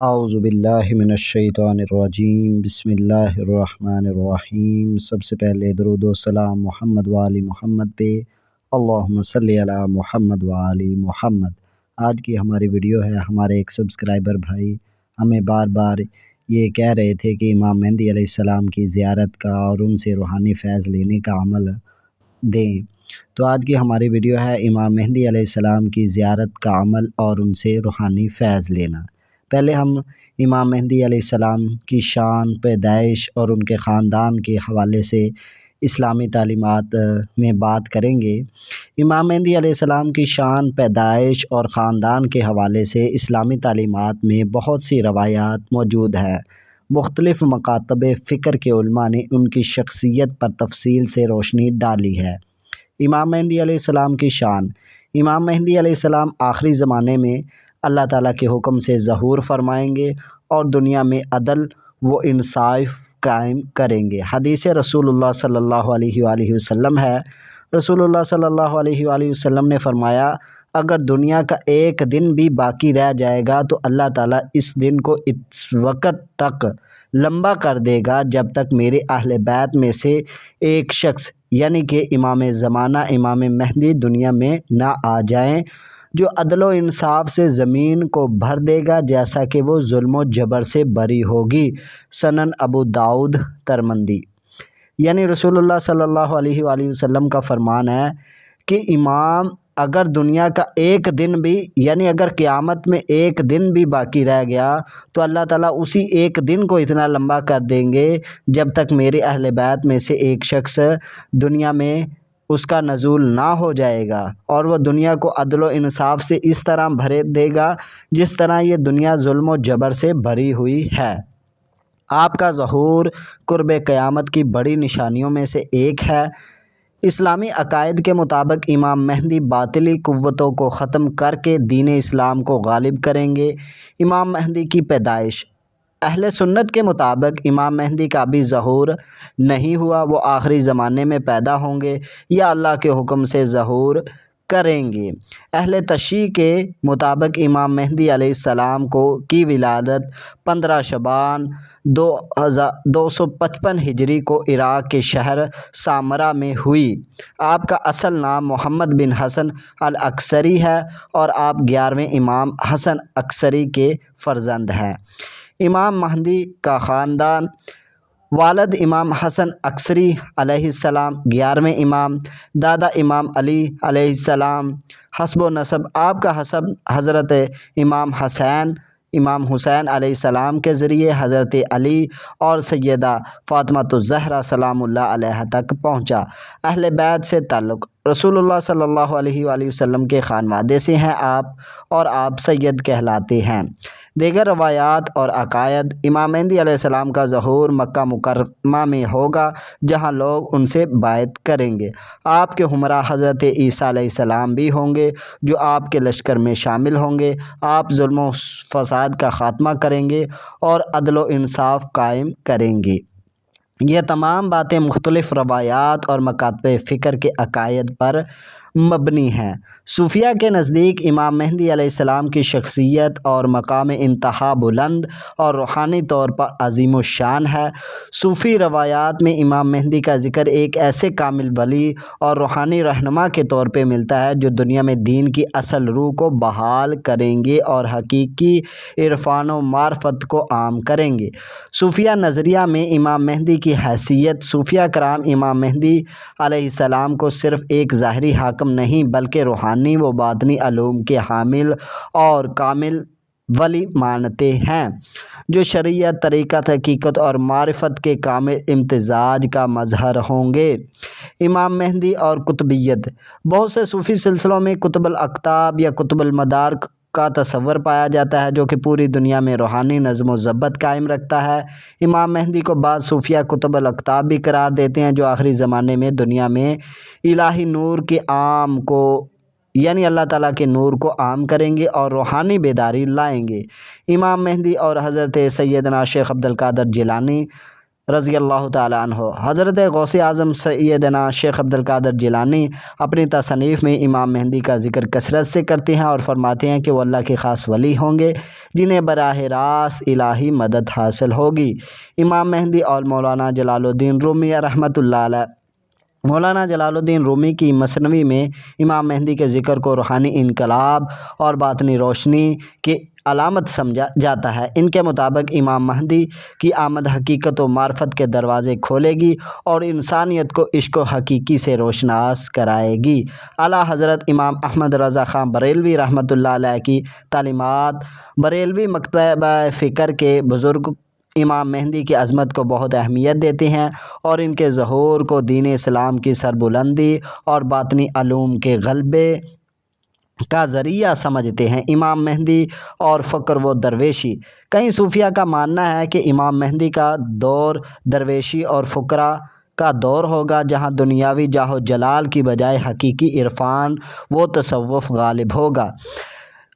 اعوذ باللہ من الشیطان الرجیم، بسم اللہ الرحمن الرحیم۔ سب سے پہلے درود و سلام محمد وآل محمد پہ، اللہم صلی علی محمد وآل محمد۔ آج کی ہماری ویڈیو ہے، ہمارے ایک سبسکرائبر بھائی ہمیں بار بار یہ کہہ رہے تھے کہ امام مہدی علیہ السلام کی زیارت کا اور ان سے روحانی فیض لینے کا عمل دیں۔ تو آج کی ہماری ویڈیو ہے امام مہدی علیہ السلام کی زیارت کا عمل اور ان سے روحانی فیض لینا۔ پہلے ہم امام مہدی علیہ السلام کی شان، پیدائش اور ان کے خاندان کے حوالے سے اسلامی تعلیمات میں بات کریں گے۔ امام مہدی علیہ السلام کی شان، پیدائش اور خاندان کے حوالے سے اسلامی تعلیمات میں بہت سی روایات موجود ہیں۔ مختلف مکاتب فکر کے علماء نے ان کی شخصیت پر تفصیل سے روشنی ڈالی ہے۔ امام مہدی علیہ السلام کی شان۔ امام مہدی علیہ السلام آخری زمانے میں اللہ تعالیٰ کے حکم سے ظہور فرمائیں گے اور دنیا میں عدل و انصاف قائم کریں گے۔ حدیث رسول اللہ صلی اللہ علیہ وآلہ وسلم ہے، رسول اللہ صلی اللہ علیہ وآلہ وسلم نے فرمایا، اگر دنیا کا ایک دن بھی باقی رہ جائے گا تو اللہ تعالیٰ اس دن کو اس وقت تک لمبا کر دے گا جب تک میرے اہل بیت میں سے ایک شخص یعنی کہ امام زمانہ امام مہدی دنیا میں نہ آ جائیں جو عدل و انصاف سے زمین کو بھر دے گا جیسا کہ وہ ظلم و جبر سے بری ہوگی۔ سنن ابو داؤد ترمذی۔ یعنی رسول اللہ صلی اللہ علیہ وآلہ وسلم کا فرمان ہے کہ امام اگر دنیا کا ایک دن بھی یعنی اگر قیامت میں ایک دن بھی باقی رہ گیا تو اللہ تعالیٰ اسی ایک دن کو اتنا لمبا کر دیں گے جب تک میرے اہل بیت میں سے ایک شخص دنیا میں اس کا نزول نہ ہو جائے گا، اور وہ دنیا کو عدل و انصاف سے اس طرح بھر دے گا جس طرح یہ دنیا ظلم و جبر سے بھری ہوئی ہے۔ آپ کا ظہور قرب قیامت کی بڑی نشانیوں میں سے ایک ہے۔ اسلامی عقائد کے مطابق امام مہدی باطلی قوتوں کو ختم کر کے دین اسلام کو غالب کریں گے۔ امام مہدی کی پیدائش۔ اہل سنت کے مطابق امام مہدی کا بھی ظہور نہیں ہوا، وہ آخری زمانے میں پیدا ہوں گے یا اللہ کے حکم سے ظہور کریں گے۔ اہل تشیع کے مطابق امام مہدی علیہ السلام کی ولادت 15 شعبان 255 ہجری کو عراق کے شہر سامرا میں ہوئی۔ آپ کا اصل نام محمد بن حسن العسکری ہے اور آپ 11ویں امام حسن عسکری کے فرزند ہیں۔ امام مہدی کا خاندان۔ والد امام حسن عسکری علیہ السلام 11ویں امام، دادا امام علی علیہ السلام۔ حسب و نسب۔ آپ کا حسب حضرت امام حسین علیہ السلام کے ذریعے حضرت علی اور سیدہ فاطمۃ الزہرا سلام اللہ علیہا تک پہنچا۔ اہل بیت سے تعلق۔ رسول اللہ صلی اللہ علیہ وآلہ وسلم کے خانوادے سے ہیں آپ اور آپ سید کہلاتے ہیں۔ دیگر روایات اور عقائد۔ امام مہدی علیہ السلام کا ظہور مکہ مکرمہ میں ہوگا جہاں لوگ ان سے بیعت کریں گے۔ آپ کے ہمراہ حضرت عیسیٰ علیہ السلام بھی ہوں گے جو آپ کے لشکر میں شامل ہوں گے۔ آپ ظلم و فساد کا خاتمہ کریں گے اور عدل و انصاف قائم کریں گے۔ یہ تمام باتیں مختلف روایات اور مکاتب فکر کے عقائد پر مبنی ہیں۔ صوفیہ کے نزدیک امام مہدی علیہ السلام کی شخصیت اور مقام انتہا بلند اور روحانی طور پر عظیم الشان ہے۔ صوفی روایات میں امام مہدی کا ذکر ایک ایسے کامل ولی اور روحانی رہنما کے طور پہ ملتا ہے جو دنیا میں دین کی اصل روح کو بحال کریں گے اور حقیقی عرفان و معرفت کو عام کریں گے۔ صوفیہ نظریہ میں امام مہدی کی حیثیت۔ صوفیہ کرام امام مہدی علیہ السلام کو صرف ایک ظاہری حاکم نہیں بلکہ روحانی و باطنی علوم کے حامل اور کامل ولی مانتے ہیں جو شریعت، طریقت، حقیقت اور معرفت کے کامل امتزاج کا مظہر ہوں گے۔ امام مہدی اور قطبیت۔ بہت سے صوفی سلسلوں میں قطب الاقطاب یا قطب المدار کا تصور پایا جاتا ہے جو کہ پوری دنیا میں روحانی نظم و ضبط قائم رکھتا ہے۔ امام مہدی کو بعض صوفیہ قطب الاقطاب بھی قرار دیتے ہیں جو آخری زمانے میں دنیا میں الہی نور کے عام کو یعنی اللہ تعالیٰ کے نور کو عام کریں گے اور روحانی بیداری لائیں گے۔ امام مہدی اور حضرت سیدنا شیخ عبد القادر جیلانی رضی اللہ تعالیٰ عنہ۔ حضرت غوث اعظم سیدنا شیخ عبد القادر جیلانی اپنی تصانیف میں امام مہدی کا ذکر کثرت سے کرتے ہیں اور فرماتے ہیں کہ وہ اللہ کے خاص ولی ہوں گے جنہیں براہ راست الہی مدد حاصل ہوگی۔ امام مہدی اور مولانا جلال الدین رومی رحمۃ اللہ علیہ۔ مولانا جلال الدین رومی کی مثنوی میں امام مہدی کے ذکر کو روحانی انقلاب اور باطنی روشنی کی علامت سمجھا جاتا ہے۔ ان کے مطابق امام مہدی کی آمد حقیقت و معرفت کے دروازے کھولے گی اور انسانیت کو عشق و حقیقی سے روشناس کرائے گی۔ اعلیٰ حضرت امام احمد رضا خان بریلوی رحمۃ اللہ علیہ کی تعلیمات۔ بریلوی مکتبہ فکر کے بزرگ امام مہدی کی عظمت کو بہت اہمیت دیتے ہیں اور ان کے ظہور کو دین اسلام کی سربلندی اور باطنی علوم کے غلبے کا ذریعہ سمجھتے ہیں۔ امام مہدی اور فقر و درویشی۔ کئی صوفیہ کا ماننا ہے کہ امام مہدی کا دور درویشی اور فقراء کا دور ہوگا، جہاں دنیاوی جاہ و جلال کی بجائے حقیقی عرفان و تصوف غالب ہوگا۔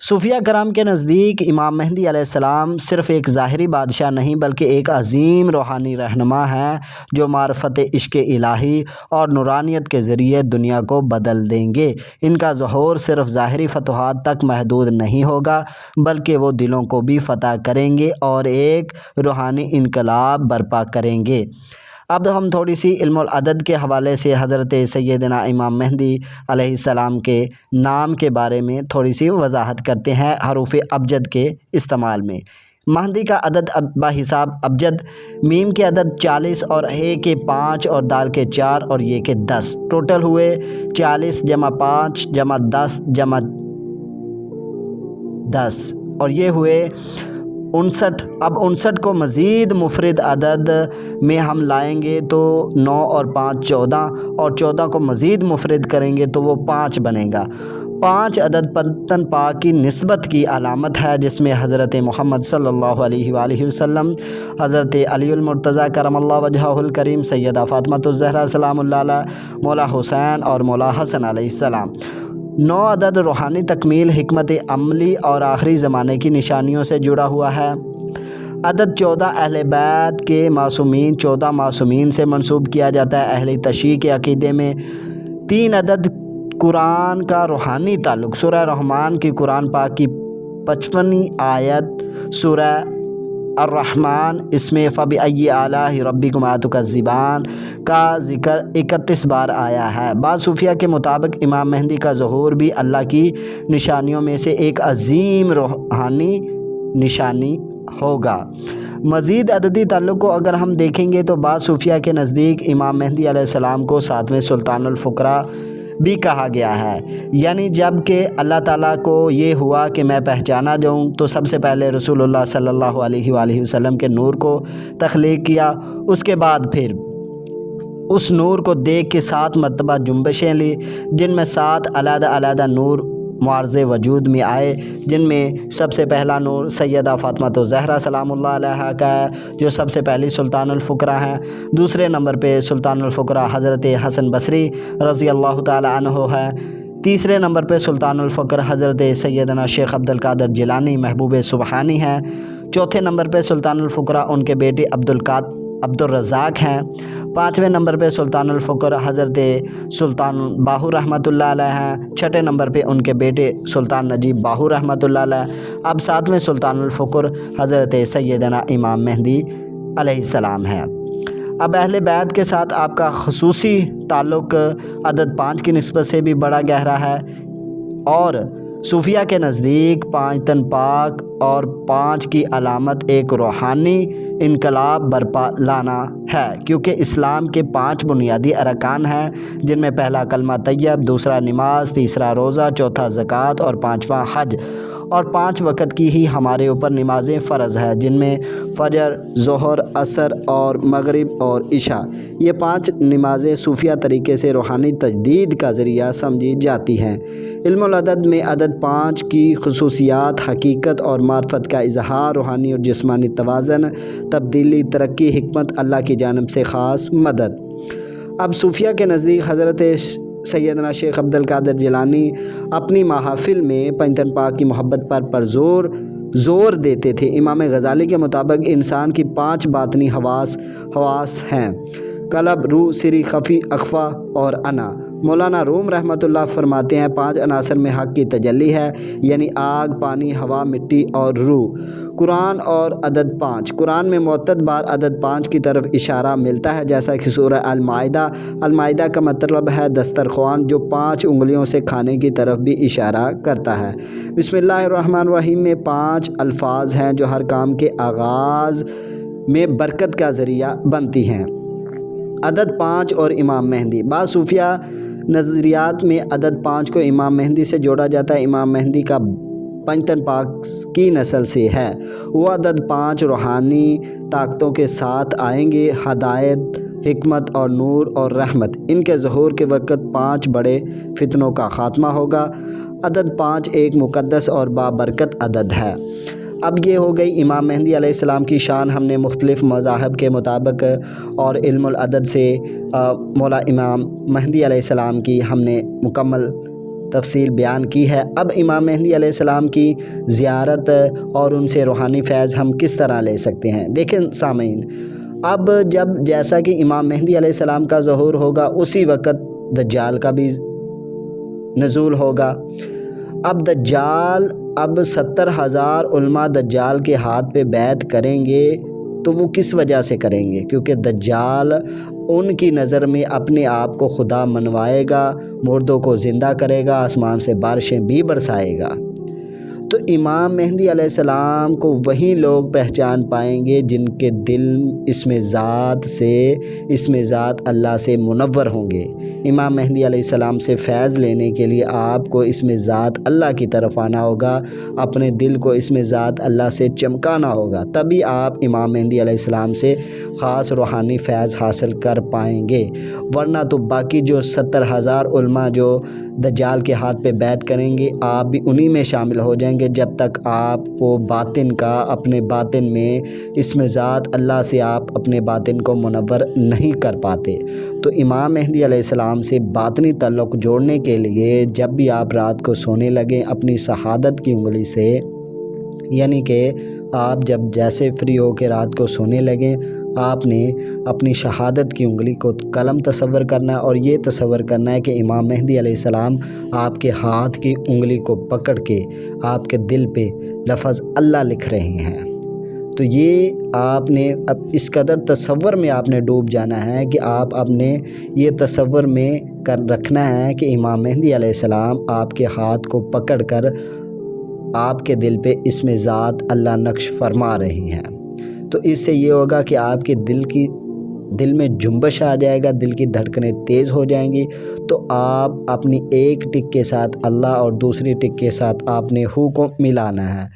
صوفیہ کرام کے نزدیک امام مہدی علیہ السلام صرف ایک ظاہری بادشاہ نہیں بلکہ ایک عظیم روحانی رہنما ہے جو معرفت عشق الہی اور نورانیت کے ذریعے دنیا کو بدل دیں گے۔ ان کا ظہور صرف ظاہری فتوحات تک محدود نہیں ہوگا بلکہ وہ دلوں کو بھی فتح کریں گے اور ایک روحانی انقلاب برپا کریں گے۔ اب ہم تھوڑی سی علم العدد کے حوالے سے حضرت سیدنا امام مہدی علیہ السلام کے نام کے بارے میں تھوڑی سی وضاحت کرتے ہیں حروف ابجد کے استعمال میں۔ مہدی کا عدد بحساب ابجد، میم کے عدد 40 اور ہے کے 5 اور دال کے 4 اور یہ کے 10، ٹوٹل ہوئے 40 جمع 5 جمع 10 جمع 10 اور یہ ہوئے 59۔ اب 59 کو مزید مفرد عدد میں ہم لائیں گے تو 9 اور 5 14 اور 14 کو مزید مفرد کریں گے تو وہ 5 بنے گا۔ 5 عدد پتن پاک کی نسبت کی علامت ہے جس میں حضرت محمد صلی اللہ علیہ وآلہ وسلم، حضرت علی المرتضیٰ کرم اللہ وجہہ الکریم، سیدہ فاطمہ الزہرا سلام اللہ علیہ، مولا حسین اور مولا حسن علیہ السلام۔ 9 عدد روحانی تکمیل، حکمت عملی اور آخری زمانے کی نشانیوں سے جڑا ہوا ہے۔ عدد 14 اہل بیت کے معصومین، 14 معصومین سے منسوب کیا جاتا ہے اہل تشیع کے عقیدے میں۔ 3 عدد قرآن کا روحانی تعلق، سورہ رحمان کی قرآن پاک کی 55ویں آیت سورہ الرحمن اس میں فَبِأَيِّ آلَاءِ رَبِّكُمَا تُكَذِّبَانِ کا ذکر 31 بار آیا ہے۔ بعض صوفیہ کے مطابق امام مہدی کا ظہور بھی اللہ کی نشانیوں میں سے ایک عظیم روحانی نشانی ہوگا۔ مزید عددی تعلق کو اگر ہم دیکھیں گے تو بعض صوفیہ کے نزدیک امام مہدی علیہ السلام کو 7ویں سلطان الفقراء بھی کہا گیا ہے، یعنی جب کہ اللہ تعالیٰ کو یہ ہوا کہ میں پہچانا جاؤں تو سب سے پہلے رسول اللہ صلی اللہ علیہ وآلہ وسلم کے نور کو تخلیق کیا، اس کے بعد پھر اس نور کو دیکھ کے 7 مرتبہ جنبشیں لی جن میں 7 علیحدہ علیحدہ نور معرض وجود میں آئے، جن میں سب سے پہلا نور سیدہ فاطمہ الزہرا سلام اللہ علیہا کا ہے جو سب سے پہلی سلطان الفقراء ہیں۔ دوسرے نمبر پہ سلطان الفقراء حضرت حسن بصری رضی اللہ تعالی عنہ ہے۔ تیسرے نمبر پہ سلطان الفقر حضرت سیدنا شیخ عبد القادر جیلانی محبوب سبحانی ہیں۔ چوتھے نمبر پہ سلطان الفقراء ان کے بیٹے عبد الرزاق ہیں۔ 5ویں نمبر پہ سلطان الفقر حضرت سلطان باہو رحمۃ اللہ علیہ ہیں۔ 6 نمبر پہ ان کے بیٹے سلطان نجیب باہو رحمۃ اللہ علیہ۔ اب 7ویں سلطان الفقر حضرت سیدنا امام مہدی علیہ السلام ہیں۔ اب اہل بیت کے ساتھ آپ کا خصوصی تعلق عدد 5 کی نسبت سے بھی بڑا گہرا ہے اور صوفیہ کے نزدیک 5 تن پاک اور 5 کی علامت ایک روحانی انقلاب برپا لانا ہے، کیونکہ اسلام کے 5 بنیادی ارکان ہیں جن میں پہلا کلمہ طیب، دوسرا نماز، تیسرا روزہ، چوتھا زکوٰۃ اور 5واں حج، اور 5 وقت کی ہی ہمارے اوپر نمازیں فرض ہے جن میں فجر، ظہر، عصر اور مغرب اور عشاء۔ یہ 5 نمازیں صوفیہ طریقے سے روحانی تجدید کا ذریعہ سمجھی جاتی ہیں۔ علم العدد میں عدد 5 کی خصوصیات، حقیقت اور معرفت کا اظہار، روحانی اور جسمانی توازن، تبدیلی، ترقی، حکمت، اللہ کی جانب سے خاص مدد۔ اب صوفیہ کے نزدیک حضرت سیدنا شیخ عبد القادر جیلانی اپنی محافل میں 5 تن پاک کی محبت پر پرزور زور دیتے تھے۔ امام غزالی کے مطابق انسان کی 5 باطنی حواس ہیں: قلب، روح، سری، خفی، اخفا اور انا۔ مولانا روم رحمۃ اللہ فرماتے ہیں 5 عناصر میں حق کی تجلی ہے، یعنی آگ، پانی، ہوا، مٹی اور روح۔ قرآن اور عدد 5۔ قرآن میں متعدد بار عدد 5 کی طرف اشارہ ملتا ہے، جیسا کہ سورہ المائدہ کا مطلب ہے دسترخوان، جو 5 انگلیوں سے کھانے کی طرف بھی اشارہ کرتا ہے۔ بسم اللہ الرحمن الرحیم میں 5 الفاظ ہیں جو ہر کام کے آغاز میں برکت کا ذریعہ بنتی ہیں۔ عدد 5 اور امام مہدی۔ بعض صوفیہ نظریات میں عدد 5 کو امام مہدی سے جوڑا جاتا ہے۔ امام مہدی کا پنجتن پاک کی نسل سے ہے۔ وہ عدد 5 روحانی طاقتوں کے ساتھ آئیں گے: ہدایت، حکمت اور نور اور رحمت۔ ان کے ظہور کے وقت 5 بڑے فتنوں کا خاتمہ ہوگا۔ عدد 5 ایک مقدس اور بابرکت عدد ہے۔ اب یہ ہو گئی امام مہدی علیہ السلام کی شان۔ ہم نے مختلف مذاہب کے مطابق اور علم العدد سے مولا امام مہدی علیہ السلام کی ہم نے مکمل تفصیل بیان کی ہے۔ اب امام مہدی علیہ السلام کی زیارت اور ان سے روحانی فیض ہم کس طرح لے سکتے ہیں؟ دیکھیں سامعین، اب جیسا کہ امام مہدی علیہ السلام کا ظہور ہوگا، اسی وقت دجال کا بھی نزول ہوگا۔ اب دجال 70,000 علماء دجال کے ہاتھ پہ بیعت کریں گے، تو وہ کس وجہ سے کریں گے؟ کیونکہ دجال ان کی نظر میں اپنے آپ کو خدا منوائے گا، مردوں کو زندہ کرے گا، آسمان سے بارشیں بھی برسائے گا۔ تو امام مہدی علیہ السلام کو وہی لوگ پہچان پائیں گے جن کے دل اسم ذات اللہ سے منور ہوں گے۔ امام مہدی علیہ السلام سے فیض لینے کے لیے آپ کو اسم ذات اللہ کی طرف آنا ہوگا، اپنے دل کو اسم ذات اللہ سے چمکانا ہوگا، تبھی آپ امام مہدی علیہ السلام سے خاص روحانی فیض حاصل کر پائیں گے۔ ورنہ تو باقی جو 70,000 علماء جو دجال کے ہاتھ پہ بیعت کریں گے، آپ بھی انہی میں شامل ہو جائیں گے، جب تک آپ کو باطن کا، اپنے باطن میں اسم ذات اللہ سے آپ اپنے باطن کو منور نہیں کر پاتے۔ تو امام مہدی علیہ السلام سے باطنی تعلق جوڑنے کے لیے جب بھی آپ رات کو سونے لگیں، اپنی شہادت کی انگلی سے، یعنی کہ آپ جب جیسے فری ہو کے رات کو سونے لگیں، آپ نے اپنی شہادت کی انگلی کو قلم تصور کرنا ہے، اور یہ تصور کرنا ہے کہ امام مہدی علیہ السلام آپ کے ہاتھ کی انگلی کو پکڑ کے آپ کے دل پہ لفظ اللہ لکھ رہے ہیں۔ تو یہ آپ نے اب اس قدر تصور میں آپ نے ڈوب جانا ہے کہ آپ اپنے یہ تصور میں رکھنا ہے کہ امام مہدی علیہ السلام آپ کے ہاتھ کو پکڑ کر آپ کے دل پہ اسم ذات اللہ نقش فرما رہے ہیں۔ تو اس سے یہ ہوگا کہ آپ کے دل میں جنبش آ جائے گا، دل کی دھڑکنیں تیز ہو جائیں گی۔ تو آپ اپنی ایک ٹک کے ساتھ اللہ اور دوسری ٹک کے ساتھ آپ نے ہو کو ملانا ہے۔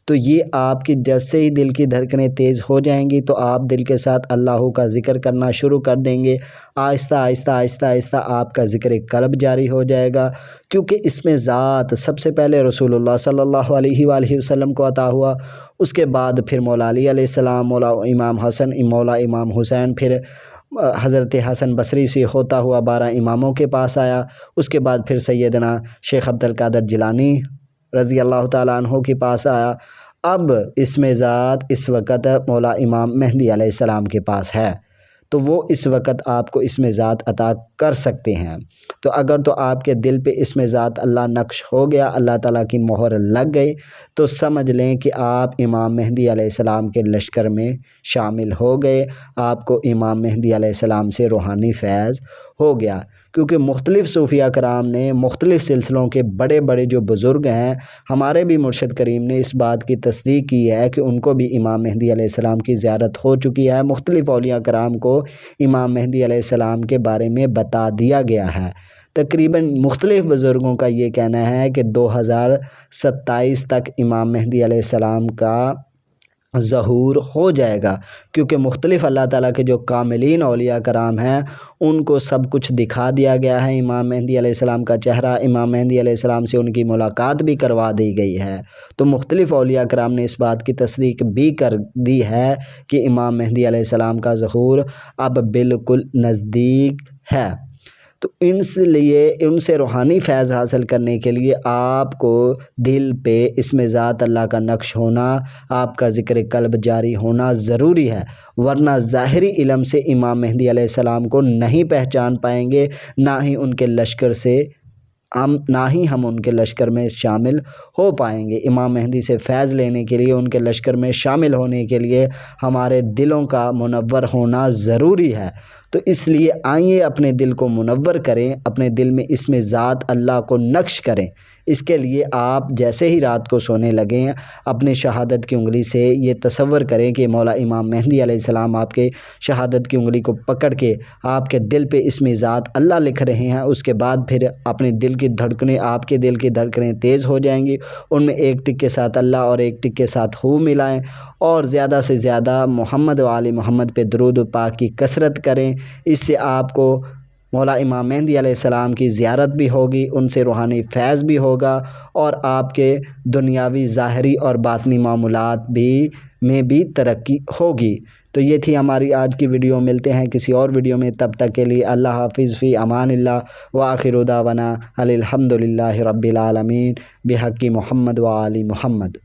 تو یہ آپ کی جیسے ہی دل کی دھڑکنیں تیز ہو جائیں گی، تو آپ دل کے ساتھ اللہ کا ذکر کرنا شروع کر دیں گے۔ آہستہ آہستہ آہستہ آہستہ آپ کا ذکر قلب جاری ہو جائے گا، کیونکہ اس میں ذات سب سے پہلے رسول اللہ صلی اللہ علیہ وآلہ وسلم کو عطا ہوا، اس کے بعد پھر مولا علی علیہ السلام، مولا امام حسن، مولا امام حسین، پھر حضرت حسن بصری سے ہوتا ہوا 12 اماموں کے پاس آیا، اس کے بعد پھر سیدنا شیخ عبد القادر جیلانی رضی اللہ تعالیٰ عنہ کے پاس آیا۔ اب اسم ذات اس وقت مولا امام مہدی علیہ السلام کے پاس ہے، تو وہ اس وقت آپ کو اسم ذات عطا کر سکتے ہیں۔ تو اگر تو آپ کے دل پہ اسم ذات اللہ نقش ہو گیا، اللہ تعالیٰ کی مہر لگ گئی، تو سمجھ لیں کہ آپ امام مہدی علیہ السلام کے لشکر میں شامل ہو گئے، آپ کو امام مہدی علیہ السلام سے روحانی فیض ہو گیا۔ کیونکہ مختلف صوفیہ کرام نے، مختلف سلسلوں کے بڑے بڑے جو بزرگ ہیں، ہمارے بھی مرشد کریم نے اس بات کی تصدیق کی ہے کہ ان کو بھی امام مہدی علیہ السلام کی زیارت ہو چکی ہے۔ مختلف اولیاء کرام کو امام مہدی علیہ السلام کے بارے میں بتا دیا گیا ہے۔ تقریباً مختلف بزرگوں کا یہ کہنا ہے کہ 2027 تک امام مہدی علیہ السلام کا ظہور ہو جائے گا، کیونکہ مختلف اللہ تعالیٰ کے جو کاملین اولیاء کرام ہیں، ان کو سب کچھ دکھا دیا گیا ہے، امام مہدی علیہ السلام کا چہرہ، امام مہدی علیہ السلام سے ان کی ملاقات بھی کروا دی گئی ہے۔ تو مختلف اولیاء کرام نے اس بات کی تصدیق بھی کر دی ہے کہ امام مہدی علیہ السلام کا ظہور اب بالکل نزدیک ہے۔ تو لیے ان سے روحانی فیض حاصل کرنے کے لیے آپ کو دل پہ اسم ذات اللہ کا نقش ہونا، آپ کا ذکر قلب جاری ہونا ضروری ہے، ورنہ ظاہری علم سے امام مہدی علیہ السلام کو نہیں پہچان پائیں گے، نہ ہی ہم ان کے لشکر میں شامل ہو پائیں گے۔ امام مہدی سے فیض لینے کے لیے، ان کے لشکر میں شامل ہونے کے لیے ہمارے دلوں کا منور ہونا ضروری ہے۔ تو اس لیے آئیے اپنے دل کو منور کریں، اپنے دل میں اسم ذات اللہ کو نقش کریں۔ اس کے لیے آپ جیسے ہی رات کو سونے لگیں، اپنی شہادت کی انگلی سے یہ تصور کریں کہ مولا امام مہدی علیہ السلام آپ کے شہادت کی انگلی کو پکڑ کے آپ کے دل پہ اسم ذات اللہ لکھ رہے ہیں۔ اس کے بعد پھر اپنے دل کی دھڑکنیں، آپ کے دل کی دھڑکنیں تیز ہو جائیں گی، ان میں ایک ٹک کے ساتھ اللہ اور ایک ٹک کے ساتھ ہو ملائیں، اور زیادہ سے زیادہ محمد و آل محمد پہ درود و پاک کی کثرت کریں۔ اس سے آپ کو مولا امام مہدی علیہ السلام کی زیارت بھی ہوگی، ان سے روحانی فیض بھی ہوگا، اور آپ کے دنیاوی ظاہری اور باطنی معاملات میں بھی ترقی ہوگی۔ تو یہ تھی ہماری آج کی ویڈیو، ملتے ہیں کسی اور ویڈیو میں، تب تک کے لیے اللہ حافظ، فی امان اللہ، وآخر دعوانا الحمد للہ رب العالمین، بحق محمد و آل محمد۔